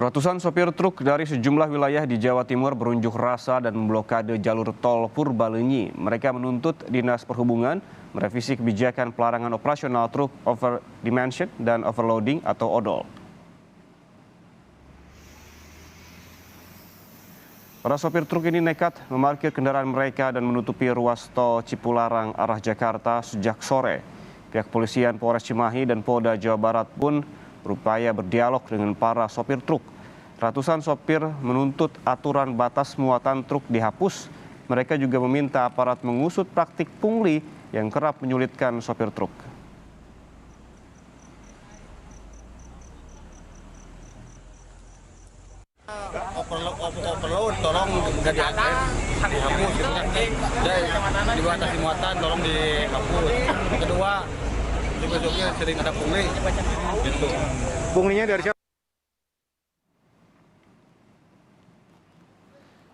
Ratusan sopir truk dari sejumlah wilayah di Jawa Timur berunjuk rasa dan memblokade jalur tol Purbalenyi. Mereka menuntut Dinas Perhubungan merevisi kebijakan pelarangan operasional truk over dimension dan overloading atau odol. Para sopir truk ini nekat memarkir kendaraan mereka dan menutupi ruas tol Cipularang arah Jakarta sejak sore. Pihak kepolisian Polres Cimahi dan Polda Jawa Barat pun berupaya berdialog dengan para sopir truk. Ratusan sopir menuntut aturan batas muatan truk dihapus. Mereka juga meminta aparat mengusut praktik pungli yang kerap menyulitkan sopir truk. Overload tolong nggak dihapus, dibatasi muatan tolong dihapus. Kedua, juga sering ada pungli. Gitu. Punglinya dari siapa?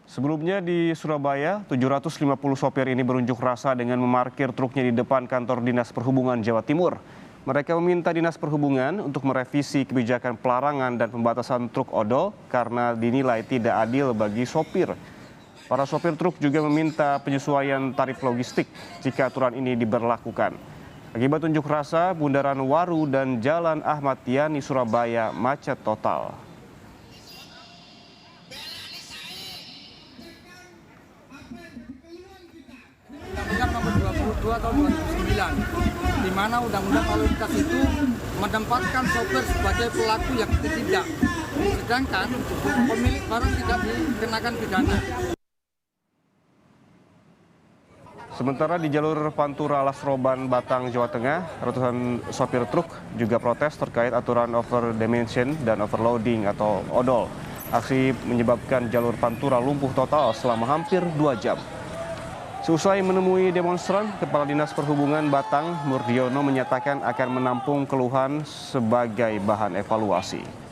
Sebelumnya di Surabaya, 750 sopir ini berunjuk rasa dengan memarkir truknya di depan kantor Dinas Perhubungan Jawa Timur. Mereka meminta Dinas Perhubungan untuk merevisi kebijakan pelarangan dan pembatasan truk odol karena dinilai tidak adil bagi sopir. Para sopir truk juga meminta penyesuaian tarif logistik jika aturan ini diberlakukan. Akibat unjuk rasa, Bundaran Waru dan Jalan Ahmad Yani Surabaya macet total. Undang-Undang Nomor 22 tahun 2009, di mana Undang-Undang Lalu Lintas itu menempatkan sopir sebagai pelaku yang tidak, sedangkan pemilik barang tidak dikenakan pidana. Sementara di jalur Pantura Lasroban Batang, Jawa Tengah, ratusan sopir truk juga protes terkait aturan over dimension dan overloading atau odol. Aksi menyebabkan jalur Pantura lumpuh total selama hampir 2 jam. Seusai menemui demonstran, Kepala Dinas Perhubungan Batang, Murdiono menyatakan akan menampung keluhan sebagai bahan evaluasi.